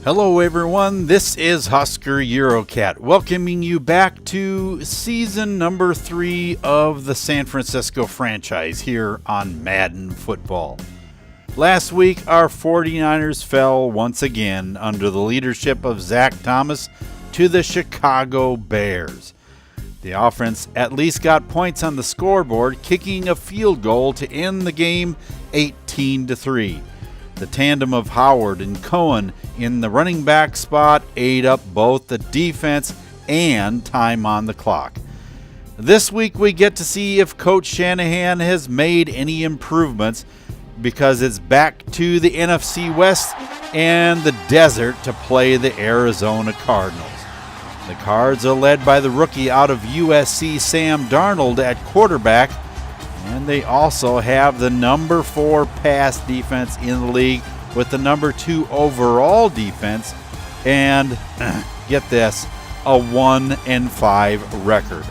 Hello everyone, this is Husker Eurocat, welcoming you back to season number 3 of the San Francisco franchise here on Madden Football. Last week, our 49ers fell once again under the leadership of Zach Thomas to the Chicago Bears. The offense at least got points on the scoreboard, kicking a field goal to end the game 18-3. The tandem of Howard and Cohen in the running back spot ate up both the defense and time on the clock. This week we get to see if Coach Shanahan has made any improvements, because it's back to the NFC West and the desert to play the Arizona Cardinals. The Cards are led by the rookie out of USC, Sam Darnold, at quarterback, and they also have the number 4 pass defense in the league with the number 2 overall defense and, get this, a 1-5 record.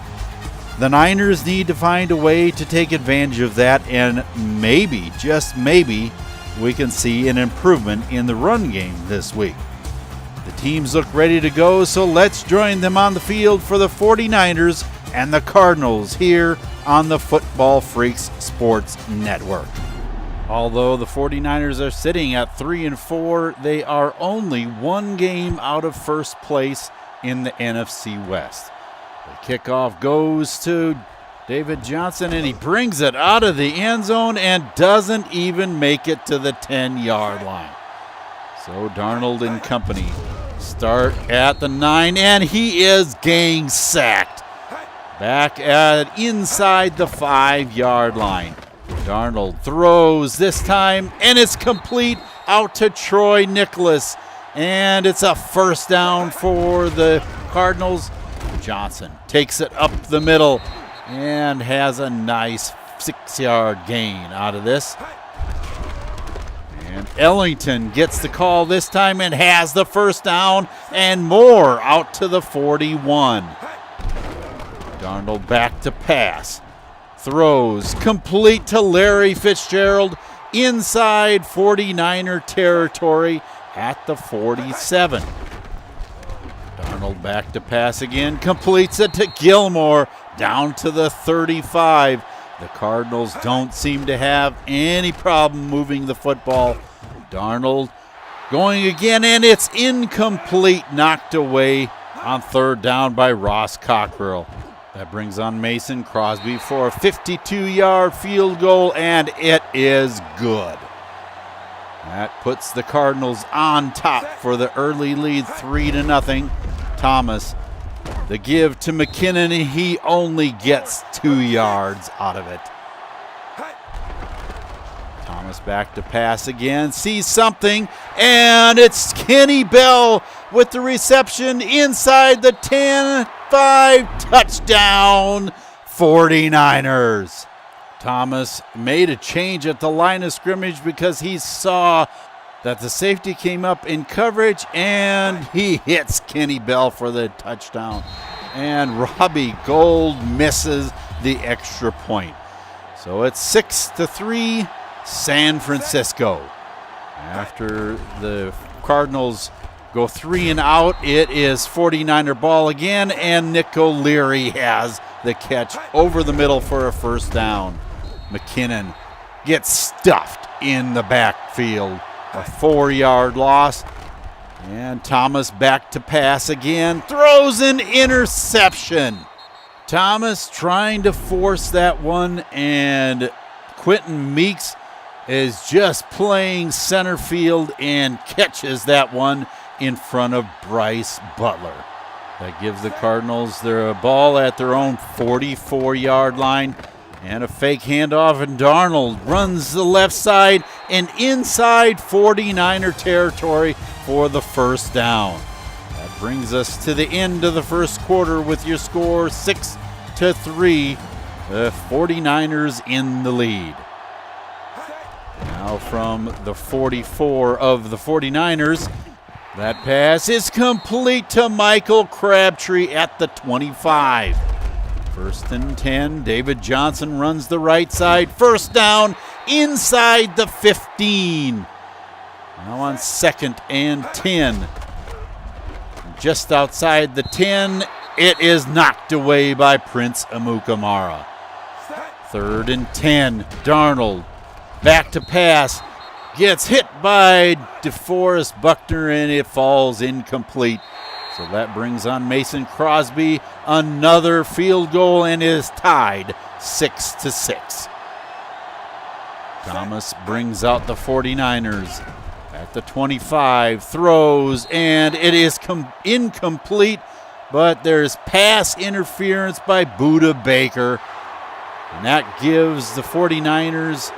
The Niners need to find a way to take advantage of that, and maybe, just maybe, we can see an improvement in the run game this week. The teams look ready to go, so let's join them on the field for the 49ers and the Cardinals here on the Football Freaks Sports Network. Although the 49ers are sitting at 3-4, they are only one game out of first place in the NFC West. The kickoff goes to David Johnson, and he brings it out of the end zone and doesn't even make it to the 10-yard line. So Darnold and company start at the 9, and he is gang sacked. Back at inside the 5-yard line. Darnold throws this time, and it's complete out to Troy Nicholas. And it's a first down for the Cardinals. Johnson takes it up the middle and has a nice 6-yard gain out of this. And Ellington gets the call this time and has the first down and more out to the 41. Darnold back to pass. Throws complete to Larry Fitzgerald inside 49er territory at the 47. Darnold back to pass again, completes it to Gilmore down to the 35. The Cardinals don't seem to have any problem moving the football. Darnold going again, and it's incomplete, knocked away on third down by Ross Cockrell. That brings on Mason Crosby for a 52-yard field goal, and it is good. That puts the Cardinals on top for the early lead, 3-0. Thomas, the give to McKinnon, and he only gets 2 yards out of it. Thomas back to pass again, sees something, and it's Kenny Bell with the reception inside the 10-5, touchdown 49ers. Thomas made a change at the line of scrimmage because he saw that the safety came up in coverage, and he hits Kenny Bell for the touchdown. And Robbie Gould misses the extra point. So it's 6-3 San Francisco. After the Cardinals go 3 and out, it is 49er ball again, and Nick O'Leary has the catch over the middle for a first down. McKinnon gets stuffed in the backfield. A 4-yard loss. And Thomas back to pass again. Throws an interception. Thomas trying to force that one, and Quentin Meeks is just playing center field and catches that one in front of Bryce Butler. That gives the Cardinals their ball at their own 44-yard line. And a fake handoff, and Darnold runs the left side and inside 49er territory for the first down. That brings us to the end of the first quarter with your score 6-3. The 49ers in the lead. Now from the 44 of the 49ers, that pass is complete to Michael Crabtree at the 25. First and 10, David Johnson runs the right side. First down inside the 15. Now on 2nd and 10. just outside the 10. It is knocked away by Prince Amukamara. 3rd and 10. Darnold back to pass. Gets hit by DeForest Buckner, and it falls incomplete. So that brings on Mason Crosby another field goal and is tied 6-6. Thomas brings out the 49ers at the 25, throws, and it is incomplete, but there's pass interference by Budda Baker, and that gives the 49ers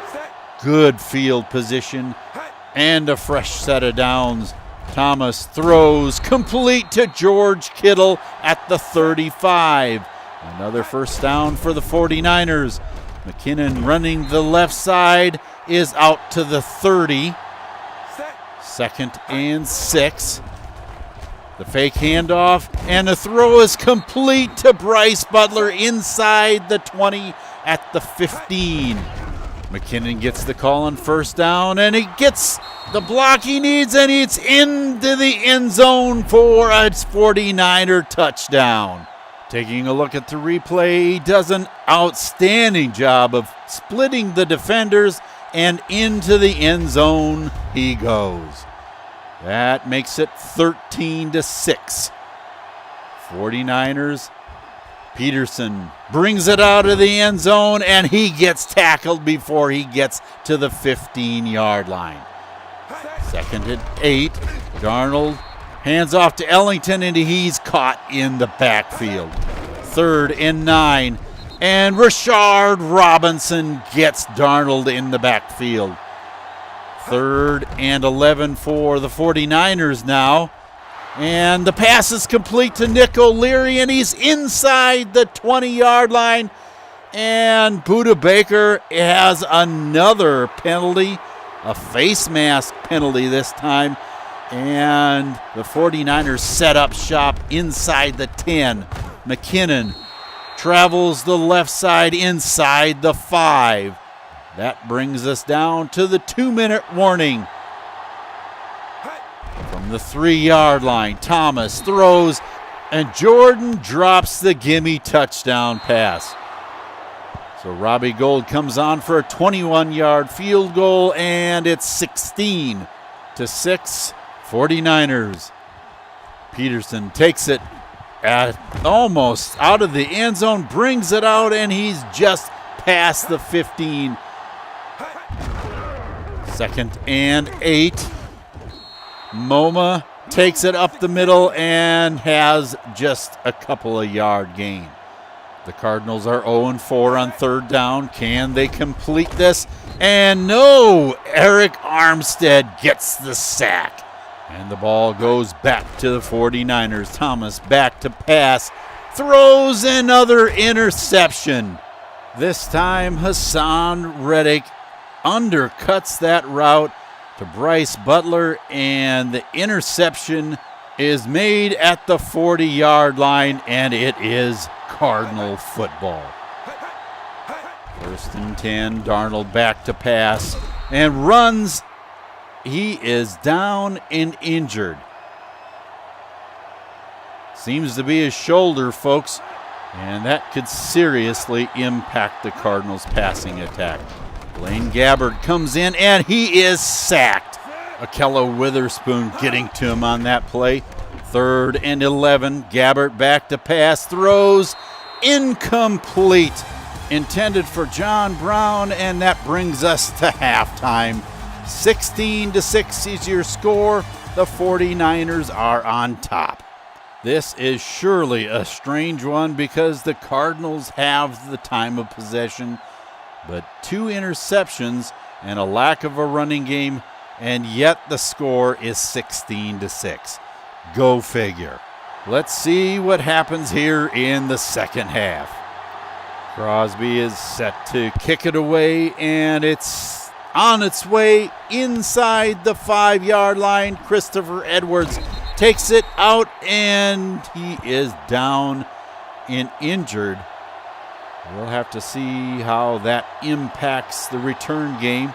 good field position and a fresh set of downs. Thomas throws complete to George Kittle at the 35. Another first down for the 49ers. McKinnon running the left side is out to the 30. 2nd and 6. The fake handoff, and the throw is complete to Bryce Butler inside the 20 at the 15. McKinnon gets the call on first down, and he gets the block he needs, and it's into the end zone for a 49er touchdown. Taking a look at the replay, he does an outstanding job of splitting the defenders, and into the end zone he goes. That makes it 13-6. 49ers. Peterson brings it out of the end zone, and he gets tackled before he gets to the 15-yard line. 2nd and 8. Darnold hands off to Ellington, and he's caught in the backfield. 3rd and 9. And Rashard Robinson gets Darnold in the backfield. 3rd and 11 for the 49ers now. And the pass is complete to Nick O'Leary, and he's inside the 20-yard line. And Budda Baker has another penalty, a face mask penalty this time. And the 49ers set up shop inside the 10. McKinnon travels the left side inside the 5. That brings us down to the 2-minute warning. From the 3-yard line, Thomas throws, and Jordan drops the gimme touchdown pass. So Robbie Gould comes on for a 21-yard field goal, and it's 16-6, 49ers. Peterson takes it at almost out of the end zone, brings it out, and he's just past the 15. 2nd and 8. Moma takes it up the middle and has just a couple of yard gain. The Cardinals are 0-4 on 3rd down. Can they complete this? And no, Eric Armstead gets the sack. And the ball goes back to the 49ers. Thomas back to pass. Throws another interception. This time Hassan Reddick undercuts that route to Bryce Butler, and the interception is made at the 40-yard line, and it is Cardinal football. 1st and 10, Darnold back to pass and runs. He is down and injured. Seems to be his shoulder, folks, and that could seriously impact the Cardinals' passing attack. Blaine Gabbert comes in, and he is sacked. Akello Witherspoon getting to him on that play. 3rd and 11. Gabbert back to pass. Throws incomplete. Intended for John Brown, and that brings us to halftime. 16-6 is your score. The 49ers are on top. This is surely a strange one because the Cardinals have the time of possession, but 2 interceptions and a lack of a running game, and yet the score is 16-6. Go figure. Let's see what happens here in the second half. Crosby is set to kick it away, and it's on its way inside the 5-yard line. Christopher Edwards takes it out, and he is down and injured. We'll have to see how that impacts the return game.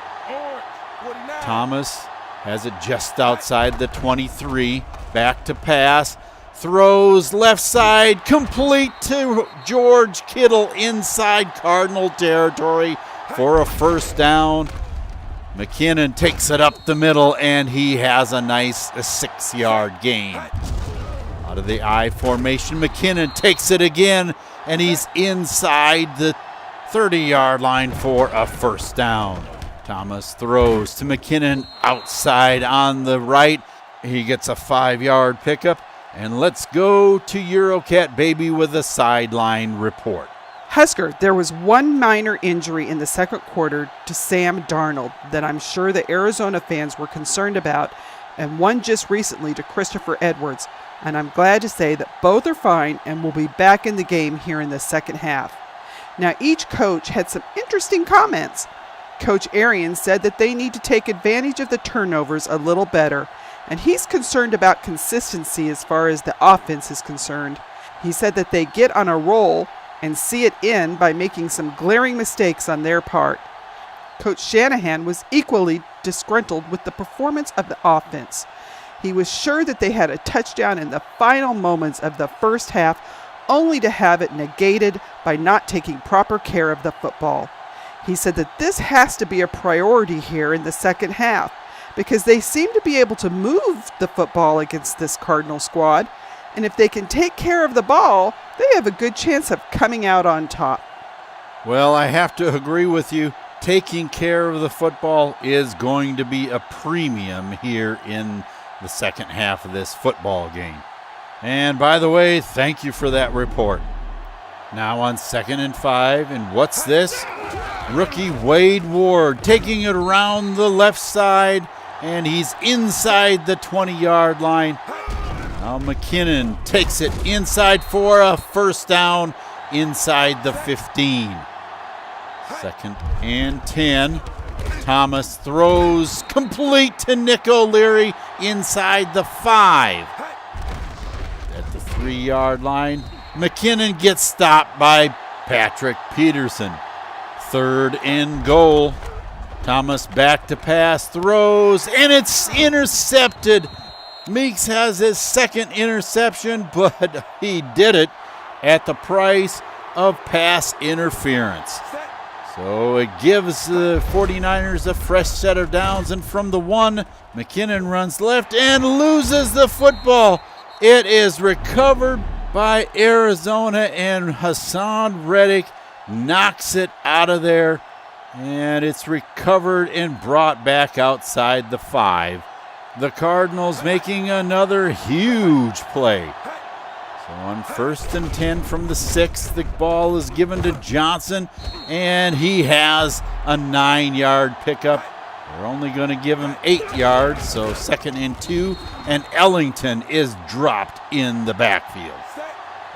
Thomas has it just outside the 23. Back to pass. throws left side, complete to George Kittle inside Cardinal territory for a first down. McKinnon takes it up the middle, and he has a nice 6-yard gain. Out of the I formation, McKinnon takes it again, and he's inside the 30-yard line for a first down. Thomas throws to McKinnon outside on the right. He gets a 5-yard pickup. And let's go to Eurocat Baby with a sideline report. Husker, there was one minor injury in the second quarter to Sam Darnold that I'm sure the Arizona fans were concerned about, and one just recently to Christopher Edwards. And I'm glad to say that both are fine and will be back in the game here in the second half. Now, each coach had some interesting comments. Coach Arians said that they need to take advantage of the turnovers a little better, and he's concerned about consistency as far as the offense is concerned. He said that they get on a roll and see it in by making some glaring mistakes on their part. Coach Shanahan was equally disgruntled with the performance of the offense. He was sure that they had a touchdown in the final moments of the first half, only to have it negated by not taking proper care of the football. He said that this has to be a priority here in the second half, because they seem to be able to move the football against this Cardinal squad, and if they can take care of the ball, they have a good chance of coming out on top. Well, I have to agree with you. Taking care of the football is going to be a premium here in the second half of this football game. And by the way, thank you for that report. Now on 2nd and 5, and what's this? Rookie Wade Ward taking it around the left side, and he's inside the 20-yard line. Now McKinnon takes it inside for a first down inside the 15. 2nd and 10. Thomas throws complete to Nick O'Leary inside the 5. At the 3-yard line, McKinnon gets stopped by Patrick Peterson. 3rd and goal. Thomas back to pass, throws, and it's intercepted. Meeks has his second interception, but he did it at the price of pass interference. So it gives the 49ers a fresh set of downs, and from the 1, McKinnon runs left and loses the football. It is recovered by Arizona, and Hassan Reddick knocks it out of there, and it's recovered and brought back outside the 5. The Cardinals making another huge play. So on 1st and 10 from the 6, the ball is given to Johnson, and he has a 9-yard pickup. They're only going to give him 8 yards, so 2nd and 2, and Ellington is dropped in the backfield.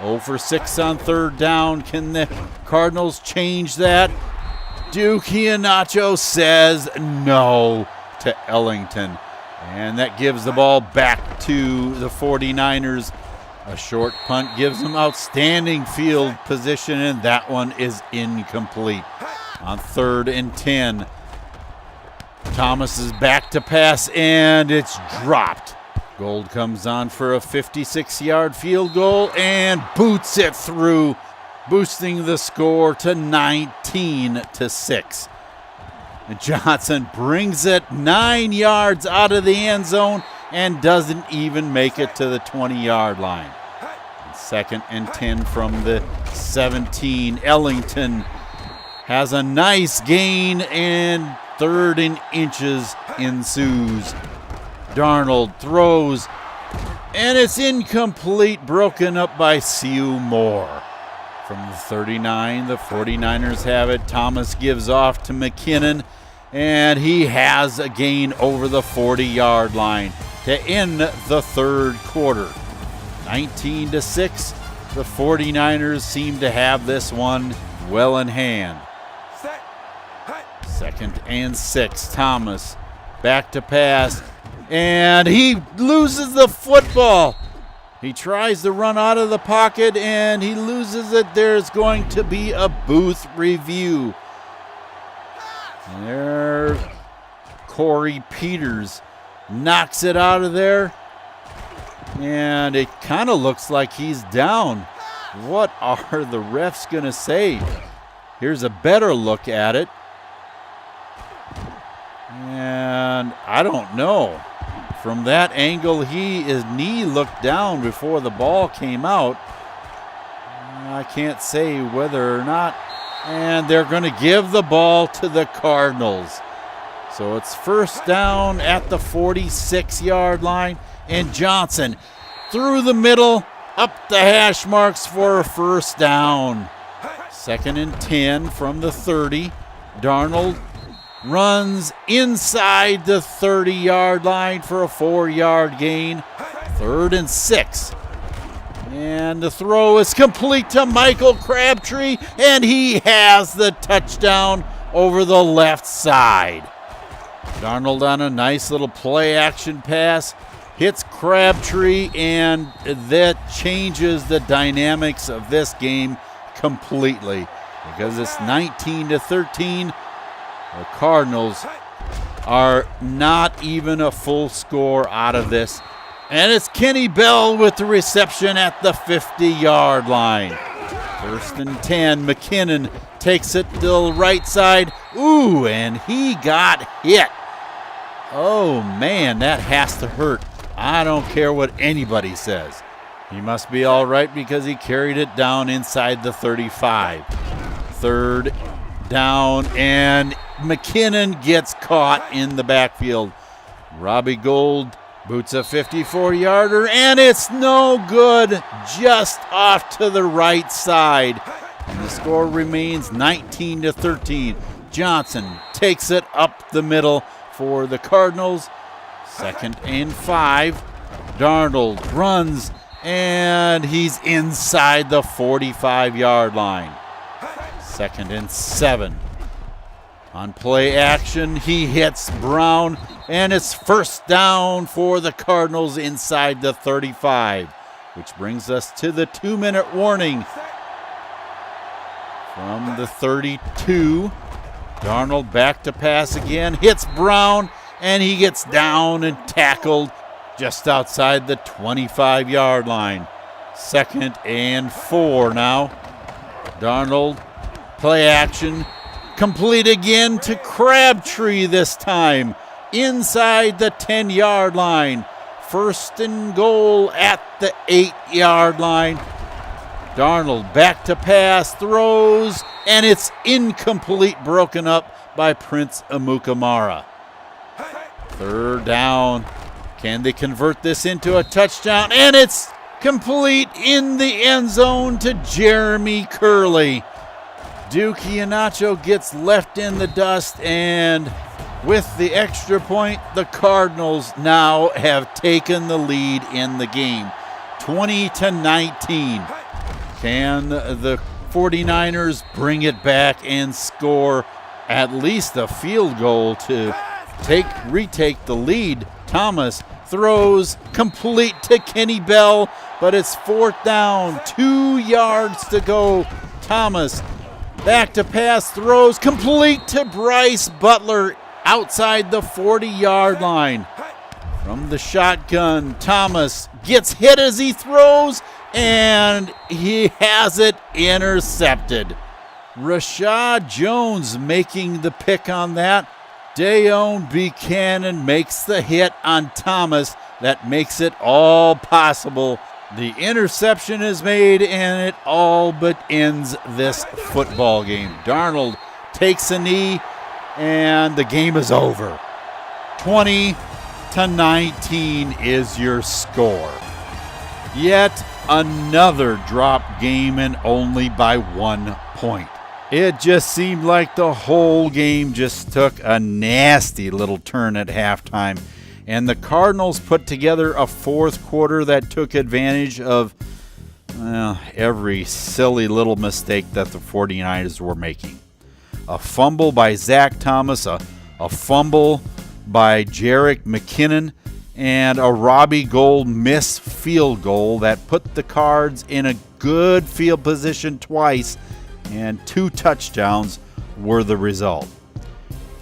0 for 6 on 3rd down. Can the Cardinals change that? Duke Iheanacho says no to Ellington, and that gives the ball back to the 49ers. A short punt gives them outstanding field position, and that one is incomplete. On 3rd and 10, Thomas is back to pass, and it's dropped. Gold comes on for a 56-yard field goal and boots it through, boosting the score to 19-6. And Johnson brings it 9 yards out of the end zone and doesn't even make it to the 20-yard line. 2nd and 10 from the 17. Ellington has a nice gain, and 3rd and inches ensues. Darnold throws, and it's incomplete, broken up by Siu Moore. From the 39, the 49ers have it. Thomas gives off to McKinnon, and he has a gain over the 40-yard line to end the 3rd quarter. 19-6, the 49ers seem to have this one well in hand. 2nd and 6, Thomas back to pass, and he loses the football. He tries to run out of the pocket, and he loses it. There's going to be a booth review. There, Corey Peters knocks it out of there. And it kind of looks like he's down. What are the refs going to say? Here's a better look at it. And I don't know. From that angle, his knee looked down before the ball came out. I can't say whether or not. And they're going to give the ball to the Cardinals. So it's first down at the 46-yard line. And Johnson through the middle, up the hash marks for a first down. 2nd and 10 from the 30. Darnold runs inside the 30-yard line for a 4-yard gain. 3rd and 6. And the throw is complete to Michael Crabtree, and he has the touchdown over the left side. Darnold on a nice little play-action pass, hits Crabtree, and that changes the dynamics of this game completely because it's 19-13. The Cardinals are not even a full score out of this. And it's Kenny Bell with the reception at the 50-yard line. 1st and 10. McKinnon takes it to the right side. Ooh, and he got hit. Oh, man, that has to hurt. I don't care what anybody says. He must be all right because he carried it down inside the 35. 3rd down, and McKinnon gets caught in the backfield. Robbie Gould boots a 54-yarder, and it's no good, just off to the right side. And the score remains 19-13. Johnson takes it up the middle for the Cardinals. 2nd and 5. Darnold runs, and he's inside the 45-yard line. 2nd and 7. On play action, he hits Brown, and it's first down for the Cardinals inside the 35, which brings us to the 2-minute warning. From the 32, Darnold back to pass again, hits Brown, and he gets down and tackled just outside the 25-yard line. 2nd and 4 now. Darnold, play action, complete again to Crabtree this time, inside the 10-yard line. 1st and goal at the 8-yard line. Darnold back to pass, throws, and it's incomplete, broken up by Prince Amukamara. 3rd down. Can they convert this into a touchdown? And it's complete in the end zone to Jeremy Curley. Duke Iheanacho gets left in the dust, and with the extra point, the Cardinals now have taken the lead in the game, 20-19. Can the 49ers bring it back and score at least a field goal to retake the lead? Thomas throws complete to Kenny Bell, but it's 4th down, 2 yards to go. Thomas back to pass, throws complete to Bryce Butler outside the 40-yard line. From the shotgun, Thomas gets hit as he throws, and he has it intercepted. Rashad Jones making the pick on that. Dayon Buchanan makes the hit on Thomas. That makes it all possible. The interception is made, and it all but ends this football game. Darnold takes a knee, and the game is over. 20-19 is your score. Yet another drop game, and only by 1 point. It just seemed like the whole game just took a nasty little turn at halftime. And the Cardinals put together a 4th quarter that took advantage of every silly little mistake that the 49ers were making. A fumble by Zach Thomas, a fumble by Jerick McKinnon, and a Robbie Gould missed field goal that put the Cards in a good field position twice, and 2 touchdowns were the result.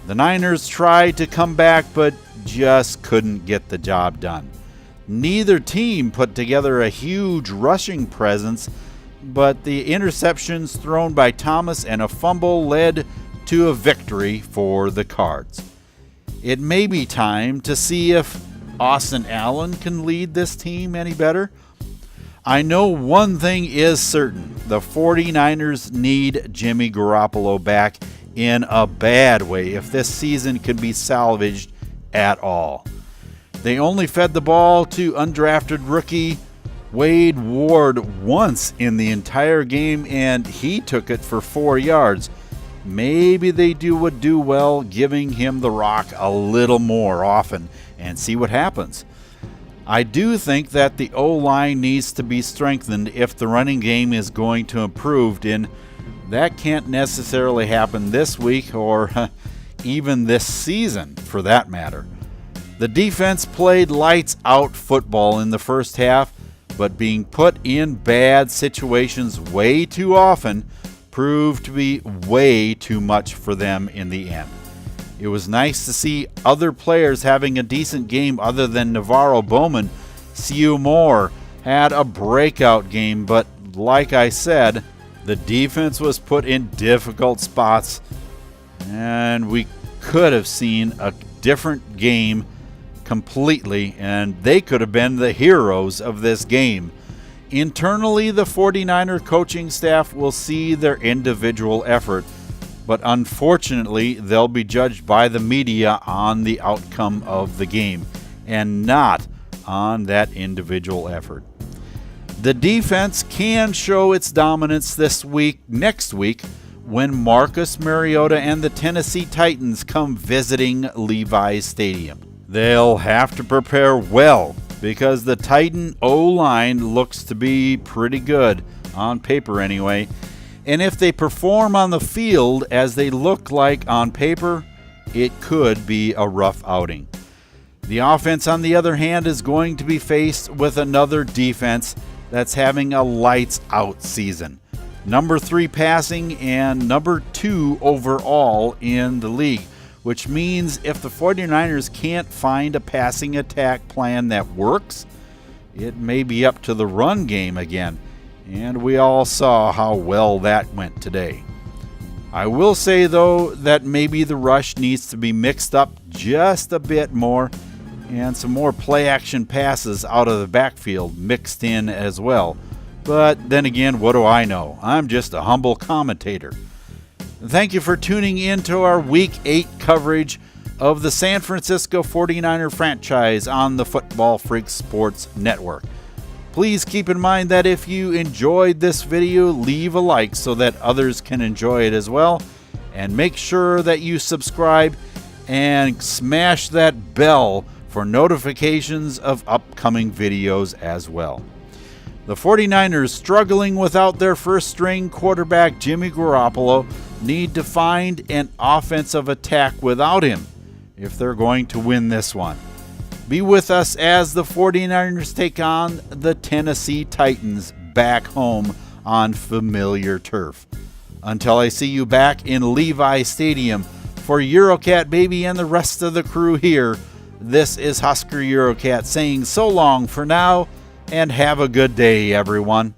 The Niners tried to come back, but just couldn't get the job done. Neither team put together a huge rushing presence, but the interceptions thrown by Thomas and a fumble led to a victory for the Cards. It may be time to see if Austin Allen can lead this team any better. I know one thing is certain. The 49ers need Jimmy Garoppolo back in a bad way if this season can be salvaged at all. They only fed the ball to undrafted rookie Wade Ward once in the entire game, and he took it for 4 yards. Maybe they would do well giving him the rock a little more often and see what happens. I do think that the O-line needs to be strengthened if the running game is going to improve, and that can't necessarily happen this week or even this season for that matter. The defense played lights out football in the first half, but being put in bad situations way too often proved to be way too much for them in the end. It was nice to see other players having a decent game other than Navarro Bowman. Siu Moore had a breakout game, but like I said, the defense was put in difficult spots, and we could have seen a different game completely, and they could have been the heroes of this game. Internally, the 49er coaching staff will see their individual effort, but unfortunately, they'll be judged by the media on the outcome of the game and not on that individual effort. The defense can show its dominance next week, when Marcus Mariota and the Tennessee Titans come visiting Levi's Stadium. They'll have to prepare well because the Titan O-line looks to be pretty good, on paper anyway. And if they perform on the field as they look like on paper, it could be a rough outing. The offense, on the other hand, is going to be faced with another defense that's having a lights-out season. Number 3 passing and number 2 overall in the league, which means if the 49ers can't find a passing attack plan that works, it may be up to the run game again. And we all saw how well that went today. I will say, though, that maybe the rush needs to be mixed up just a bit more and some more play-action passes out of the backfield mixed in as well. But then again, what do I know? I'm just a humble commentator. Thank you for tuning in to our Week 8 coverage of the San Francisco 49er franchise on the Football Freaks Sports Network. Please keep in mind that if you enjoyed this video, leave a like so that others can enjoy it as well. And make sure that you subscribe and smash that bell for notifications of upcoming videos as well. The 49ers, struggling without their first-string quarterback Jimmy Garoppolo, need to find an offensive attack without him if they're going to win this one. Be with us as the 49ers take on the Tennessee Titans back home on familiar turf. Until I see you back in Levi Stadium, for Eurocat Baby and the rest of the crew here, this is Husker Eurocat saying so long for now, and have a good day, everyone.